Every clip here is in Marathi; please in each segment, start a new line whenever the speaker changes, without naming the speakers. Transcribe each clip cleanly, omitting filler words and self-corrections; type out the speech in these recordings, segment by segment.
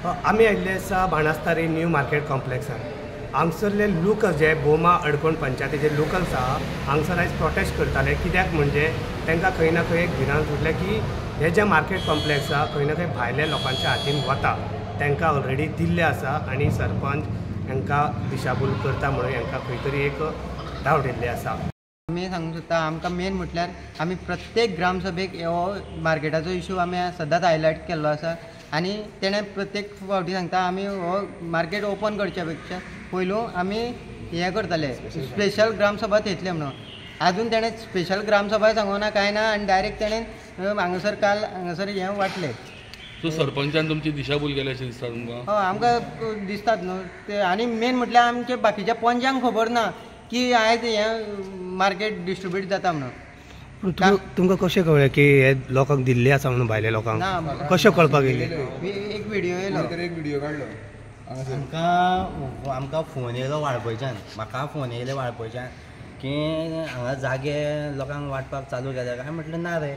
आमी आयिल्ले आसा बाणस्तारी न्यू मार्केट कॉम्प्लेक्सान. हांगसरले लोक जे बोमा अडकोण पंचायतीचे लोकल्स आहा हांगसर आयज प्रोटेस्ट करताले. कित्याक म्हणजे तांकां खंय ना खंय एक भिरांत सुटलें की हे जे मार्केट कॉम्प्लेक्स आहा खंय ना खंय भायल्या लोकांच्या हातीन वता. तांकां ऑलरेडी दिल्ले आसा आनी सरपंच हांकां दिशाभूल करता म्हणून हांकां खंय तरी एक डावट येयल्ले आसा.
आमी सांगूंक सोदता आमकां मेन म्हटल्यार आमी प्रत्येक ग्रामसभेक हो मार्केटाचो इशू आमी सदांच हायलायट केल्लो आसा आनी तेणें प्रत्येक फावटी सांगता आमी हो मार्केट ओपन करच्या पेक्षा पयलू आमी हें करतले स्पेशल ग्रामसभा थेयतले म्हणून. आजून तेणें स्पेशल ग्रामसभा सांगूना कांय ना आनी डायरेक्ट तेणें हांगासर काल हांगासर हें वाटलें.
सो सरपंचान तुमची दिशाभूल केली अशें दिसता तुमकां?
हय आमकां दिसतात न्हू ते. आनी मेन म्हटल्यार आमचे बाकीच्या पंचांक खबर ना की आयज हें मार्केट डिस्ट्रिब्यूट जाता म्हणून.
तुमकां कशें कळ्ळें की हे लोकांक दिल्ले आसा म्हणून भायल्या लोकांक? कशें कळपाक येयलें?
एक व्हिडियो येयलो,
एक व्हिडियो काडलो.
आमकां फोन येयलो वाळपयच्यान. म्हाका फोन येयले वाळपयच्यान की हांगा जागे लोकांक वांटपाक चालू केल्या काय. म्हटलें ना रे,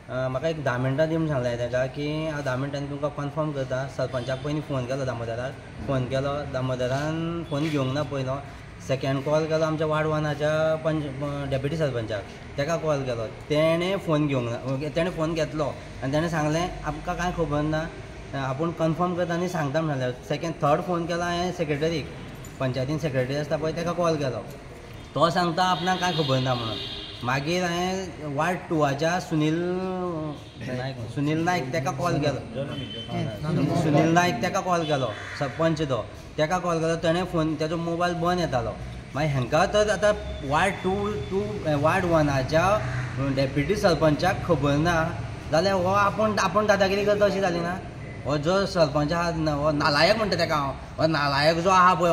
म्हाका एक 10 मिनटां दी म्हूण सांगलें ताका की हांव 10 मिनटांनी तुमकां कन्फर्म करता. सरपंचाक पयलीं फोन केलो दामोदराक. फोन केलो दामोदरान फोन घेवंक ना पयलो. सेकेंड कॉल केलो आमच्या वार्ड 1च्या डेप्युटी सरपंचाक. ताका कॉल केलो. तेणें फोन घेवंक ना. तेणें फोन घेतलो आनी तेणें सांगलें आमकां कांय खबर ना, आपूण कन्फर्म करता आनी सांगता म्हणलें. थर्ड फोन केलो हांवें सेक्रेटरीक, पंचायतीन सेक्रेटरी आसता पळय ताका कॉल केलो. तो सांगता आपणाक कांय खबर ना म्हणून. मागीर हांवें वार्ड 2च्या सुनील नायक ताका कॉल केलो. सुनील नायक ताका कॉल केलो, सरपंच तो. ताका कॉल केलो. तेणें फोन ताजो मोबायल बंद येतालो. मागीर हांकां तर आतां वार्ड 1च्या डेप्युटी सरपंचाक खबर ना जाल्यार हो आपूण दादागिरी करता अशी जाली ना. हो जो सरपंच आहा हो नालायक म्हणटा ताका हांव. हो नालायक जो आहा पळय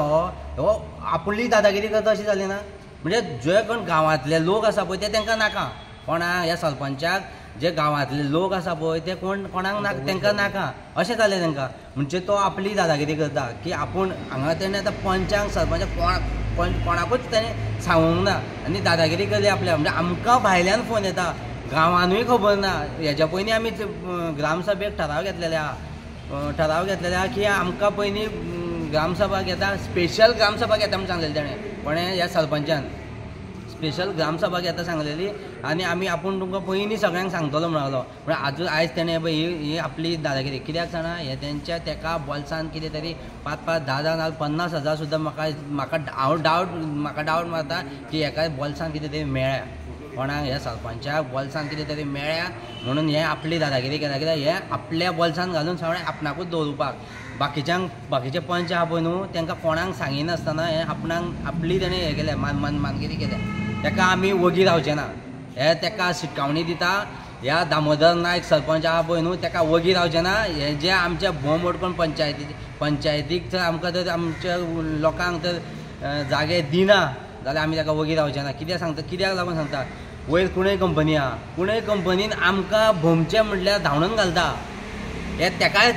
हो आपली दादागिरी करता अशी जाली ना. म्हणजे जे कोण गांवांतले लोक आसा पळय ते तांकां नाका. कोणाक ह्या सरपंचाक जे गांवांतले लोक आसा पळय ते कोणाक नाका, तांकां नाका अशें जालें तांकां. म्हणजे तो आपली दादागिरी करता की आपूण हांगा तेणें आतां पंचांक सरपंचाक कोणाकूच तेणें सांगूंक ना आनी दादागिरी केली आपल्या. म्हणजे आमकां भायल्यान फोन येता, गांवांनूय खबर ना. हेज्या पयलीं आमी ग्रामसभेक ठराव घेतलेले आहा की आमकां पयलीं ग्रामसभा घेता, स्पेशल ग्रामसभा घेता म्हूण सांगलेलें तेणें. पण ह्या सरपंचान स्पेशल ग्रामसभा घेता सांगलेली आनी आपूण तुमकां पयलीं सगळ्यांक सांगतलो म्हणलो. पण आयज तेणें ही आपली दादागिरी कित्याक जाणा. हे तेका बोल्सान कितें तरी 5-5, 10-10 नाजाल्यार 50,000 सुद्दां म्हाका डावट मारता की हेका बोल्सान कितें तरी मेळ्ळ्या. कोणाक ह्या सरपंचाक बोल्सान कितें तरी मेळ्ळ्या म्हणून हें आपली दादागिरी केला. कित्याक हें आपल्या बोल्सान घालून सगळें आपणाकूच दवरुपाक. बाकीचे पंच आहा पळय न्हू तांकां कोणाक सांगिनासतना हें आपली तेणें हें केलें, मानगिरी केल्या. ताका आमी वगी रावचे ना. हे ताका शिटकावणी दिता. ह्या दामोदर नायक सरपंच आहा पळय न्हू ताका वगी रावचे ना. हे जे आमच्या भोम अडकोण पंचायतीक जर आमकां तर आमच्या लोकांक तर जागे दिना जाल्यार आमी ताका वगी रावचे ना. कित्याक लागून सांगता. वयर कुणय कंपनी आहा, कुणय कंपनीन आमकां भोमचें म्हटल्यार धांवणून घालता. हे ताकाय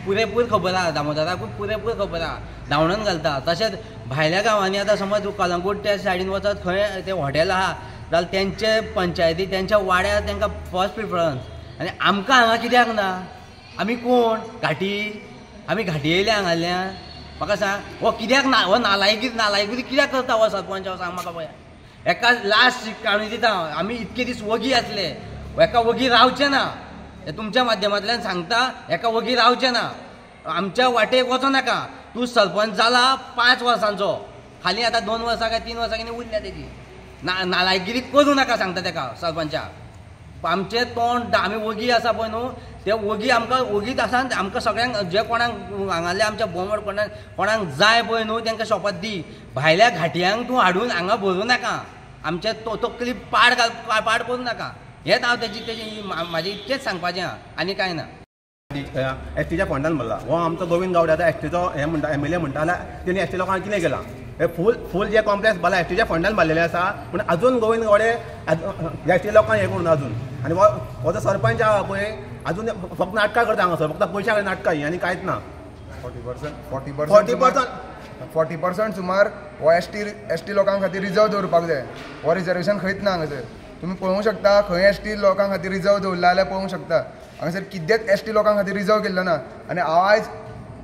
पुरेपूर खबर आहा, दामोदराकूय पुरेपूर खबर आहा, धांवणून घालता. तशेंच भायल्या गांवांनी आतां समज कलंगूट त्या सायडीन वचत खंय ते हॉटेल आहा जाल्यार तेंचे पंचायती तेंच्या वाड्यार तांकां फर्स्ट प्रिफरन्स. आनी आमकां हांगा कित्याक ना? आमी कोण घाटी? आमी घाटी येयले हांगाल्यान? म्हाका सांग हो कित्याक ना? हो नालायकी कित्याक करता हो सरपंच? सांग म्हाका पळय. हेका लास्ट शिटकावणी दिता. आमी इतके दीस वगी आसले, हेका वगी रावचे ना. हे तुमच्या माध्यमांतल्यान सांगता हेका वगी रावचे ना. आमच्या वाटेक वचो नाका. तूं सरपंच जाला 5 वर्सांचो, खाली आतां 2 वर्सां काय 3 वर्सां कितें उरल्या तेजी. नालायकगिरी करूं नाका सांगता ताका सरपंचाक. आमचें तोंड आमी वगी आसा पळय न्हू ते वगी आमकां वगीत आसा. आमकां सगळ्यांक जे कोणाक हांगाल्या आमच्या बोमड कोणाक जाय पळय न्हू तांकां शॉपात दी. भायल्या घाटयांक तूं हाडून हांगा भरूं नाका. आमचे तकली पाड करूं नाका. हेंच हांव तेजी म्हाजें इतकेंच सांगपाचें आहा आनी कांय ना.
एसटीच्या फंडान भरला. हो आमचो गोविंद गावडे आतां एसटीचो हें म्हणटा MLA म्हणटा जाल्यार तेणी एसटी लोकांक कितें केलां? हे फूल जे कॉम्प्लेक्स भरला एसटीच्या फंडान भरलेलें आसा. पूण आजून गोविंद गावडे एसटी लोकांक हें करून अजून. आनी हो जो सरपंच आहा पळय अजून फक्त नाटकां करता हांगासर. फक्त पयशा कडेन नाटकां ही आनी कांयच ना.
40% सुमार हो एसटी लोकां खातीर रिजर्व दवरपाक जाय. हो रिजर्वेशन खंयच ना हांगासर. तुमी पळोवंक शकता खंय एसटी लोकां खातीर रिजर्व दवरला जाल्यार पळोवंक शकता. हांगासर कितेंच एसटी लोकां खातीर रिजर्व केल्लो ना. आनी हांव आयज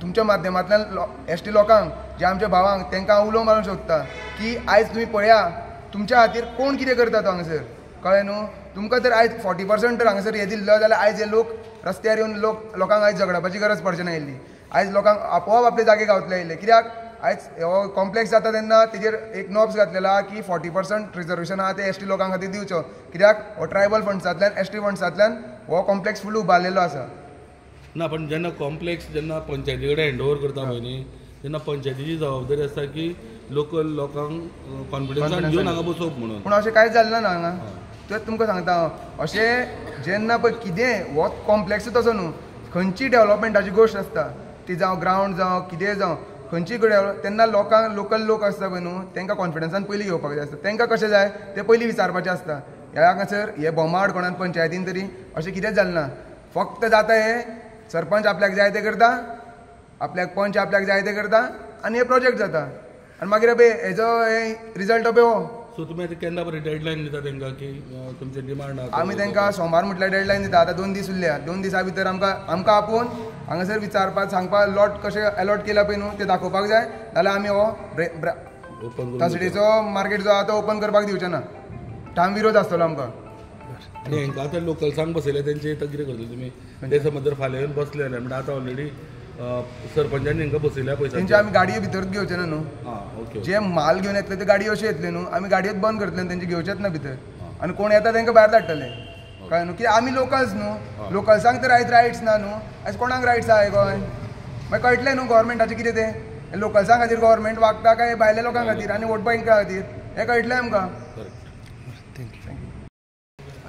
तुमच्या माध्यमांतल्यान एस टी लोकांक जे आमच्या भावांक तांकां हांव उलोवंक मारूंक सोदता की आयज तुमी पळया तुमच्या खातीर कोण कितें करता तो हांगासर कळ्ळें न्हू तुमकां तर आयज 40% तर हांगासर हे दिल्लो जाल्यार आयज हे लोक रस्त्यार येवन लोकांक आयज झगडपाची गरज पडची ना येयल्ली आयज लोकांक आपोआप आपले जागे गावतले येयले कित्याक आयज हो कॉम्प्लेक्स जाता तेन्ना तेजेर एक नॉब्स घातलेला की 40% रिजर्वेशन आहा ते एस टी लोकां खातीर दिवचो कित्याक हो ट्रायबल फंड्सांतल्यान एस टी फंड्सांतल्यान हो कॉम्प्लेक्स फूल उबारलेलो आसा
ना पण जेन्ना कॉम्प्लेक्स जेन्ना पंचायती कडेन हँडओवर करता पळय न्ही तेन्ना पंचायतीची जबाबदारी आसता की लोकल लोकांक कॉन्फिडन्सान घेवन हांगा बसोवप म्हणून
पूण अशें कांयच जालें ना हांगा तेच तुमकां सांगता हांव अशें जेन्ना पळय कितें हो कॉम्प्लेक्सूच असो न्हू खंयची डेव्हलपमेंटाची गोश्ट आसता ती जावं ग्रावंड जावं कितेंय जावं खंयची डेव्हलप तेन्ना लोकांक लोकल लोक आसता पळय न्हू तांकां कॉन्फिडन्सान पयलीं घेवपाक जाय आसता तांकां कशें जाय तें पयलीं विचारपाचें आसता ह्या हांगासर हे बोमाड कोणान पंचायतीन तरी अशें कितेंच जालें ना फक्त जाता हे सरपंच आपल्याक जाय ते करता आपल्याक पंच आपल्याक जाय ते करता आनी हे प्रोजेक्ट जाता आनी मागीर हेजो हे रिजल्ट पळय हो
सो तुमी आतां केन्ना बरी डेडलायन दिता तांकां की तुमचे डिमांड
आमी तांकां सोमार म्हटल्यार डेडलायन दिता आतां 2 दीस उरल्या 2 दिसां भितर आमकां आपोवन हांगासर विचारपाक सांगपाक लॉट कशें अलॉट केला पळय न्हू ते दाखोवपाक जाय जाल्यार आमी हो थर्सडेचो मार्केट जो आहा तो ओपन करपाक दिवचे ना ठाम विरोध आसतलो आमकां
आनी हांकां आतां लोकल्सांक बसयले तेंचे आतां कितें करतले तुमी ते समज जर फाल्यां येवन बसले जाल्यार म्हणजे आतां ऑलरेडी सरपंचांनी हांकां बसयल्या पळय
तेंचे आमी गाडयो भितर घेवचे ना न्हू
ओके
जे माल घेवन येतले ते गाडयो अशें येतले न्हू आमी गाडयोच बंद करतले तेंचे घेवचेच ना भितर आनी कोण येता तांकां भायर धाडटले कळ्ळें न्हू की आमी लोकल्स न्हू लोकल्सांक तर आयज रायट्स ना न्हू आयज कोणाक रायट्स आहा गोंय मागीर कळटलें न्हू गोवोरमेंटाचें कितें तें लोकल्सां खातीर गोवोरमेंट वागता काय भायल्या लोकां खातीर आनी वोट बँका खातीर हें कळटलें आमकां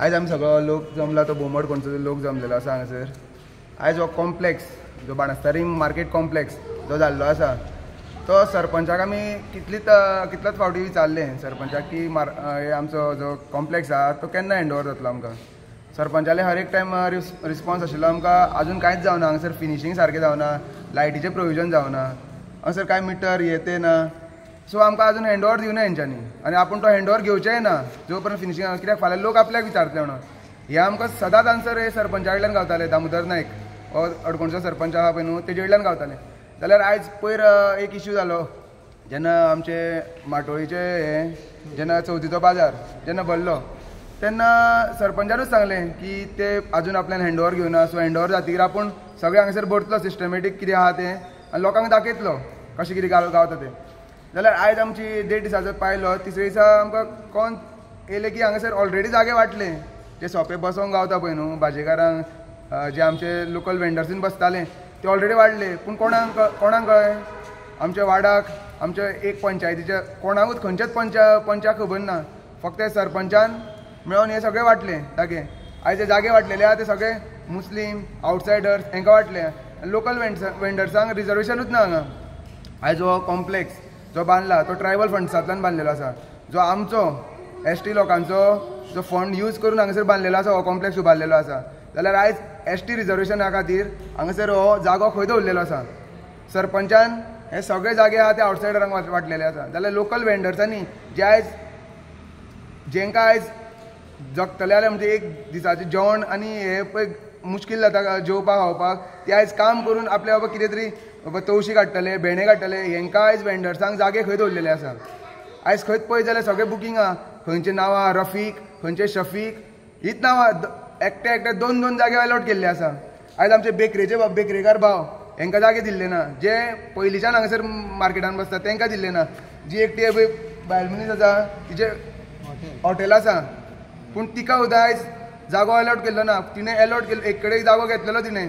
आयज आमी सगळो लोक जमला तो बोमड कोणचो लोक जमलेलो आसा हांगासर आयज हो कॉम्प्लेक्स जो बाणस्तारी मार्केट कॉम्प्लेक्स जो जाल्लो आसा तो सरपंचाक आमी कितलोच फावटी विचारलें सरपंचाक की हे आमचो जो कॉम्प्लेक्स आहा तो केन्ना हँडओवर जातलो आमकां सरपंचाले हर एक टायम रिस्पॉन्स आशिल्लो आमकां आजून कांयच जावना हांगासर फिनिशींग सारकें जावना लायटीचें प्रोविजन जावना हांगासर कांय मिटर हे ते ना सो आमकां आजून हँडओवर दिवना हेंच्यांनी आनी आपूण तो हँडओवर घेवचेय ना जो पर्यंत फिनिशींग कित्याक फाल्यां लोक आपल्याक विचारतले म्हणून हे आमकां सदांच आन्सर हे सरपंचा कडल्यान गावताले दामोदर नायक हो अडकोणचो सरपंच आहा पळय न्हू तेजे कडल्यान गावताले जाल्यार आयज पयर एक इश्यू जालो जेन्ना आमचे माटोळीचे हे जेन्ना चवथीचो बाजार जेन्ना भरलो तेन्ना सरपंचानूच सांगलें की ते आजून आपल्यान हँडओवर घेवना सो हँडओवर जातकीर आपूण सगळें हांगासर भरतलो सिस्टमॅटीक कितें आहा तें आनी लोकांक दाखयतलो कशें कितें गावता तें जाल्यार आयज आमची 1.5 दिसाचो पायलो तिसरे दिसा आमकां कोण येयलें की हांगासर ऑलरेडी जागे वाटले जे सोंपे बसोंक गावता पळय न्हू भाजीकारांक जे आमचे लोकल वेंडर्सीन बसताले ते ऑलरेडी वाडले पूण कोणाक कळ्ळें आमच्या वाडाक आमच्या एक पंचायतीच्या कोणाकूच खंयच्याच पंचाक खबर ना फक्त सरपंचान मेळोन हे सगळे वाटले जागे आयज जे जागे वाटलेले आहा ते सगळे मुस्लीम आवटसायडर्स हांकां वाटले लोकल वेंडर्सांक रिजर्वेशनूच ना हांगा आयज हो कॉम्प्लेक्स जो बांदला तो ट्रायबल फंड्सांतल्यान बांदलेलो आसा जो आमचो एस टी लोकांचो जो फंड यूज करून हांगासर बांदलेलो आसा हो कॉम्प्लेक्स उबारलेलो आसा जाल्यार आयज एस टी रिजर्वेशना खातीर हांगासर हो जागो खंय दवरलेलो आसा सरपंचान हे सगळे जागे आहा ते आवटसायडरांक वाटलेले आसा जाल्यार लोकल वेंडर्सांनी जे आयज जेंकां आयज जगतले जाल्यार म्हणजे एक दिसाचें जेवण आनी हे पळय मुश्कील जाता जेवपाक खावपाक ते आयज काम करून आपल्या बाबा कितें तरी तवशी काडटले भेणे काडटले हेंकां आयज वेंडर्सांक जागे खंय दवरलेले आसा आयज खंयच पळयत जाल्यार सगळे बुकींग आहा खंयचे नांवां रफीक खंयचे शफीक हीच नांवां एकटे 2 जागे अलॉट केल्ले आसा आयज आमचे बेकरेकार भाव हेंकां जागे दिल्ले ना जे पयलींच्यान हांगासर मार्केटान बसता तांकां दिल्ले ना जी एकटी बायल मनीस आसा तिचे हॉटेल आसा पूण तिका सुद्दां आयज जागो अलॉट केल्लो ना तिणें अलॉट केल्लो एक कडेन जागो घेतलेलो तिणें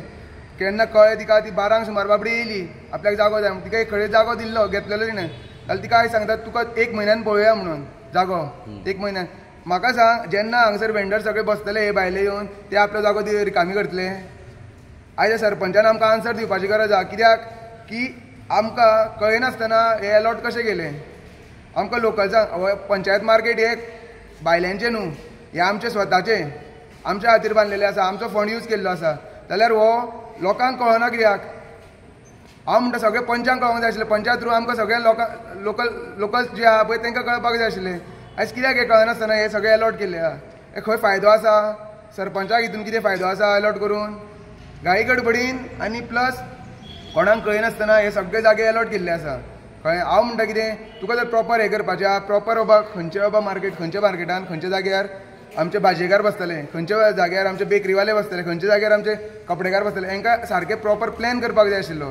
केन्ना कळ्ळें तिका ती 12 सुमार बाबडी येयली आपल्याक जागो जाय तिका एक कडेन जागो दिल्लो घेतलेलो तिणें जाल्यार तिका आयज सांगतात तुका 1 म्हयन्यान पळोवया म्हणून जागो 1 म्हयन्यान म्हाका सांग जेन्ना हांगासर वेंडर सगळे बसतले हे भायले येवन ते आपलो जागो रिकामी करतले आयज सरपंचान आमकां आन्सर दिवपाची गरज आहा कित्याक की आमकां कळनासतना हे अलॉट कशें गेले आमकां लोकल्सांक पंचायत मार्केट हे भायल्यांचे न्हू हे आमचे स्वताचे आमच्या खातीर बांदलेले आसा आमचो फंड यूज केल्लो आसा जाल्यार हो लोकांक कळना कित्याक हांव म्हणटा सगळे पंचांक कळोंक जाय आशिल्लें पंचा थ्रू आमकां सगळे लोकल्स जे आहा पळय तांकां कळपाक जाय आशिल्लें आयज कित्याक हे कळनासतना हे सगळे अलॉट केल्ले आहा हे खंय फायदो आसा सरपंचाक हितून कितें फायदो आसा अलॉट करून घाई गडबडीन आनी प्लस कोणाक कळनासतना हे सगळे जागे अलॉट केल्ले आसा कळ्ळें. हांव म्हणटा कितें तुका जर प्रॉपर हें करपाचें आहा प्रॉपर बाबा खंयचे बाबा मार्केट खंयच्या मार्केटान खंयच्या जाग्यार आमचे भाजयेकार बसतले खंयच्या जाग्यार आमचे बेकरीवाले बसतले खंयच्या जाग्यार आमचे कपडेकार बसतले हांकां सारकें प्रॉपर प्लॅन करपाक जाय आशिल्लो.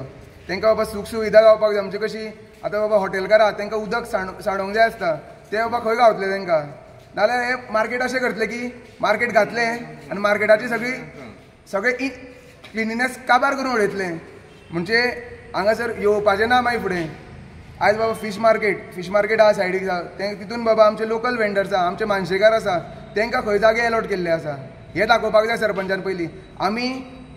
तांकां बाबा सुख सुविधा गावपाक जाय आमची कशी आतां बाबा हॉटेलकार आहा तांकां उदक साडोवंक जाय आसता ते बाबा खंय गावतले तांकां. नाल्यार हे मार्केट अशें करतले की मार्केट घातलें आनी मार्केटाची सगळे क्लिनिनेस काबार करून उडयतले. म्हणजे हांगासर येवपाचें ना मागीर फुडें. आयज बाबा फीश मार्केट आहा सायडीक तितून बाबा आमचे लोकल वेंडर्स आहा आमचे मानशेकार आसा तांकां खंय जागे अलॉट केल्ले आसा हे दाखोवपाक जाय सरपंचान पयलीं. आमी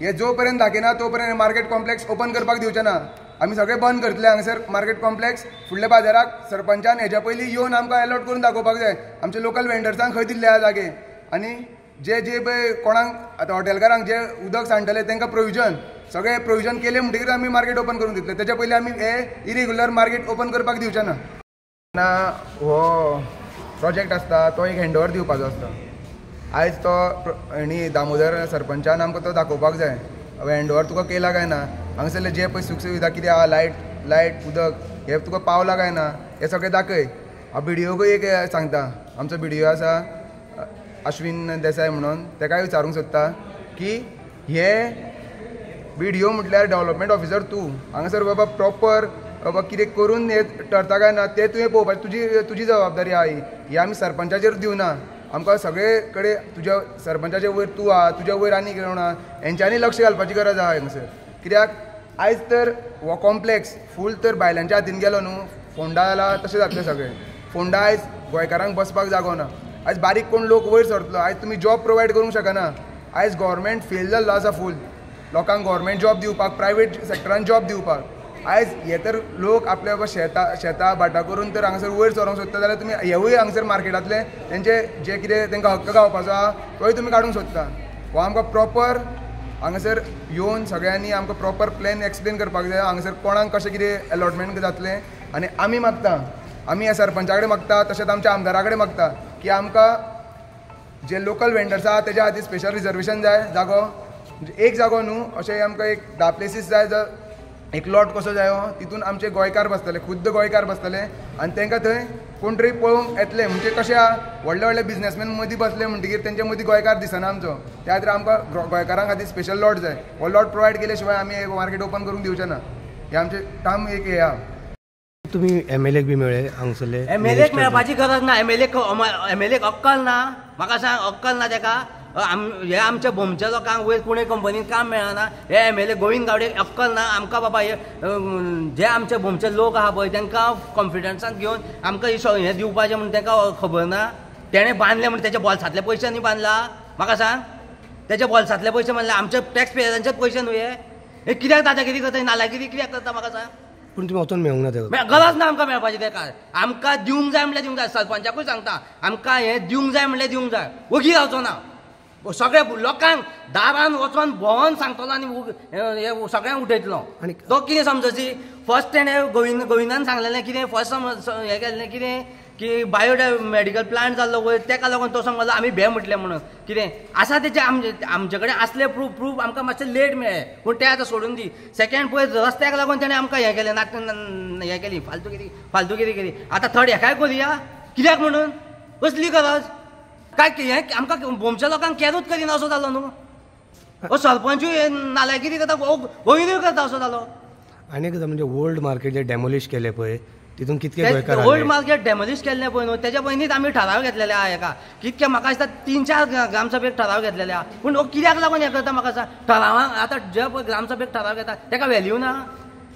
हे जो पर्यंत दाखयना तो पर्यंत मार्केट कॉम्प्लेक्स ओपन करपाक दिवचे ना. आमी सगळे बंद करतले हांगासर मार्केट कॉम्प्लेक्स. फुडल्या बाजाराक सरपंचान हेज्या पयलीं येवन आमकां अलॉट करून दाखोवपाक जाय आमचे लोकल वेंडर्सांक खंय दिल्ले आहा जागे. आनी जे पळय कोणाक आतां हॉटेलकारांक जे उदक सांडटले तांकां प्रोविजन सगळे प्रोविजन केले म्हणटकीर आमी मार्केट ओपन करून दितले. तेच्या पयलीं आमी हे इरेग्युलर मार्केट ओपन करपाक दिवचे ना. हो प्रोजेक्ट आसता तो एक हँडओवर दिवपाचो आसता. आयज तो आनी दामोदर सरपंचान आमकां तो दाखोवपाक जाय हँडओवर तुका केला काय ना. हांगासरले जे पळय सुख सुविधा कितें आहा लायट उदक हे तुका पावला काय ना हे सगळें दाखय. हांव बिडिओकूय एक सांगता आमचो बिडिओ आसा अश्विन देसाय म्हणून ताकाय विचारूंक सोदता की हे बिडिओ म्हटल्यार डेव्हलपमेंट ऑफिसर तूं हांगासर बाबा प्रॉपर बाबा कितें करून हे ठरता काय ना ते तुवें पळोवपाचें तुजी जबाबदारी आहा ही आमी सरपंचाचेर दिवना. आमकां सगळे कडेन तुज्या सरपंचाचे वयर तूं आहा तुज्या वयर आनी कोण आहा हेंच्यांनी लक्ष घालपाची गरज आहा हांगासर. कित्याक आयज तर हो कॉम्प्लेक्स फूल तर बायलांच्या हातीन गेलो न्हू. फोंडा जाला तशें जातलें सगळें. फोंडा आयज गोंयकारांक बसपाक जागो ना. आयज बारीक कोण लोक वयर सरतलो आयज तुमी जॉब प्रोवायड करूंक शकना. आयज गव्हर्मेंट फेल जाल्लो आसा फूल लोकांक गव्हर्मेंट जॉब दिवपाक प्रायवेट सेक्टरान जॉब दिवपाक. आयज हे तर लोक आपल्या बाबा शेतां भाटां करून तर हांगासर वयर सरोंक सोदता जाल्यार तुमी हेवूय हांगासर मार्केटांतले तेंचे जे कितें तांकां हक्क गावपाचो आहा तोय तुमी काडूंक सोदता. हो आमकां प्रॉपर हांगासर येवन सगळ्यांनी आमकां प्रॉपर प्लॅन एक्सप्लेन करपाक जाय हांगासर कोणाक कशें कितें अलॉटमेंट जातलें. आनी आमी मागता आमी ह्या सरपंचा कडेन मागता तशेंच आमच्या आमदारा कडेन मागता की आमकां जे लोकल वेंडर्स आहा तेज्या खातीर स्पेशल रिजर्वेशन जाय जागो. एक जागो न्हू अशें आमकां एक 10 प्लेसीस जाय एक लॉट कसो जाय तितून आमचे गोंयकार बसतले खुद्द गोंयकार बसतले आनी तांकां थंय कोण तरी पळोवंक येतले. म्हणजे कशें आहा व्हडले बिजनेसमॅन मदीं बसले म्हणटकीर तेंच्या मदीं गोंयकार दिसना आमचो. त्या खातीर आमकां गोंयकारां खातीर स्पेशल लॉट जाय. हो लॉट प्रोवायड केले शिवाय आमी मार्केट ओपन करूंक दिवचे ना. हे आमचें काम एक हे आहा.
तुम्ही एमएलएक बी मेळ्ळे हांगसरले
एमएलएक मेळपाची गरज ना. एमएलएक अक्कल ना म्हाका सांग अक्कल ना ताका. हे आमच्या भोमच्या लोकांक वयर पुणे कंपनीन काम मेळना. हे एमएलए गोविंद गावडेक अक्कल ना. आमकां बाबा हे जे आमचे भोमचे लोक आहा पळय तांकां कॉन्फिडन्सान घेवन आमकां हे दिवपाचें म्हण तांकां खबर ना. तेणें बांदलें म्हण तेच्या बॉल्सांतले पयशे न्ही बांदला. म्हाका सांग तेच्या बॉल्सांतले पयशे म्हणल्यार आमचे टॅक्स पेयरांचेच पयशे न्हू हे कित्याक दादागिरी करता नालागिरी कित्याक करता म्हाका सांग.
पूण तुमी वचून मेळूंक ना तेका
गरज ना आमकां मेळपाची तेका. आमकां दिवंक जाय म्हणल्यार दिवंक जाय. सरपंचाकूय सांगता आमकां हें दिवंक जाय म्हणल्यार दिवंक जाय. वगी रावचो ना. सगळ्या लोकांक दारान वचोन भोंवन सांगतलो आनी हे सगळ्यांक उठयतलो. आनी तो कितें समजची फर्स्ट तेणें गोविंदान सांगलेलें कितें फर्स्ट हें केल्लें कितें की बायोमेडिकल प्लांट जाल्लो वयर तेका लागून तो सांगलो आमी भे म्हटलें म्हणून कितें आसा तेचे आमचे कडेन असले प्रूफ आमकां मातशें लेट मेळ्ळे पूण तें आतां सोडून दी. सेकेंड पळय रस्त्याक लागून तेणें आमकां हें केलें हें केली फालतूगिरी केली. आतां थर्ड हेकाय करुया कित्याक म्हणून कसली गरज काय हें आमकां भोमच्या लोकांक केरूच करिना असो जालो न्हू. सरपंचूय नालायकिरी करता गोविंदूय करता असो जालो.
आनी कितें म्हणजे ओल्ड मार्केट जे डेमोलिश केले पळय तितून कितके
ओल्ड मार्केट डेमोलिश केल्लें पळय न्हू तेच्या पयलींच आमी थाराव घेतलेले आहा हेका. कितके म्हाका दिसता 3-4 ग्रामसभेक थाराव घेतलेले आहा. पूण कित्याक लागून हें करता म्हाका सांग. ठरावांक आतां जे पळय ग्रामसभेक थाराव घेता तेका व्हॅल्यू ना.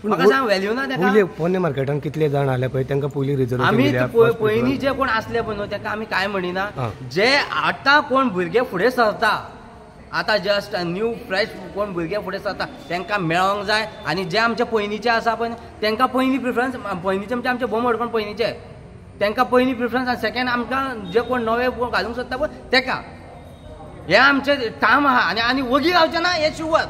म्हाका सांग व्हॅल्यू ना तेका.
पोन्ने मार्केटान कितले जाण आले पळय तांकां पयलीं रिजर्वेशन
आमी पयलीं जे कोण आसले पळय न्हू तेका आमी कांय म्हणिना. जे आतां कोण भुरगे फुडें सरता आतां जस्ट न्यू फ्रेश कोण भुरगे फुडें सरता तांकां मेळोंक जाय. आनी जे आमचे पयलींचे आसा पळय तांकां पयलीं प्रिफरन्स पयलींचे म्हणजे आमचे भोम अडकोण पयलींचे तांकां पयलीं प्रिफरन्स आनी सेकेंड आमकां जे कोण नवे घालूंक सोदता पळय ताका. हें आमचें काम आहा. आनी वगी रावचें ना हें शुवर.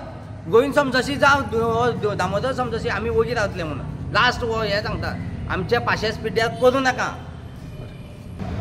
गोविंद समजशी जावं दामोदर समजशी आमी वगी रावतले म्हणून लास्ट हें सांगता आमच्या पाशेस पिड्ड्यार करूं नाका.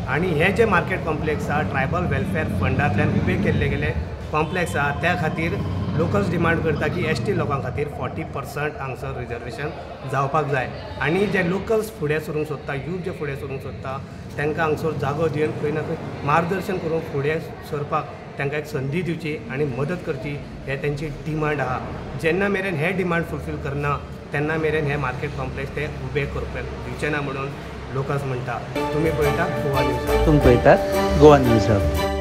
आणि हे जे मार्केट कॉम्प्लेक्स आहा ट्रायबल वेलफेअर फंडांतल्यान उबे केल्ले गेले कॉम्प्लेक्स आहा त्या खातीर लोकल्स डिमांड करता की एसटी लोकां खातीर 40% हांगसर रिजर्वेशन जावपाक जाय आनी जे लोकल्स फुडें सरूंक सोदता यूथ जे फुडें सरूंक सोदता तांकां हांगसर जागो दिवन खंय ना खंय मार्गदर्शन करून फुडें सरपाक तांकां एक संदी दिवची आनी मदत करची हे तेंची डिमांड आहा जेन्ना मेरेन हे डिमांड फुलफील करना तेन्ना मेरेन हे मार्केट कॉम्प्लेक्स ते उबे करपाक दिवचे ना म्हणून लोकल्स म्हणटा. तुमी पळयता गोवा न्यूज.
तुमी पळयतात गोवा न्यूज हब.